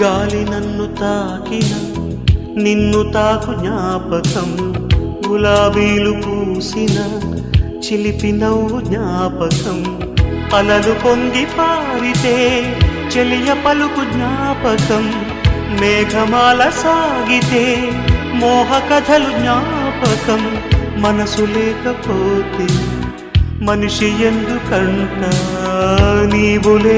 గాలి నన్ను తాకిన నిన్ను తాకు జ్ఞాపకం, గులాబీలు పూసిన చిలిపి నవ్వు జ్ఞాపకం, అలలు పొంగి పారితే చెలియ పలుకు జ్ఞాపకం, మేఘమాల సాగితే మోహ కథలు జ్ఞాపకం. మనసు లేకపోతే మనిషి ఎందుకంట, నీవులే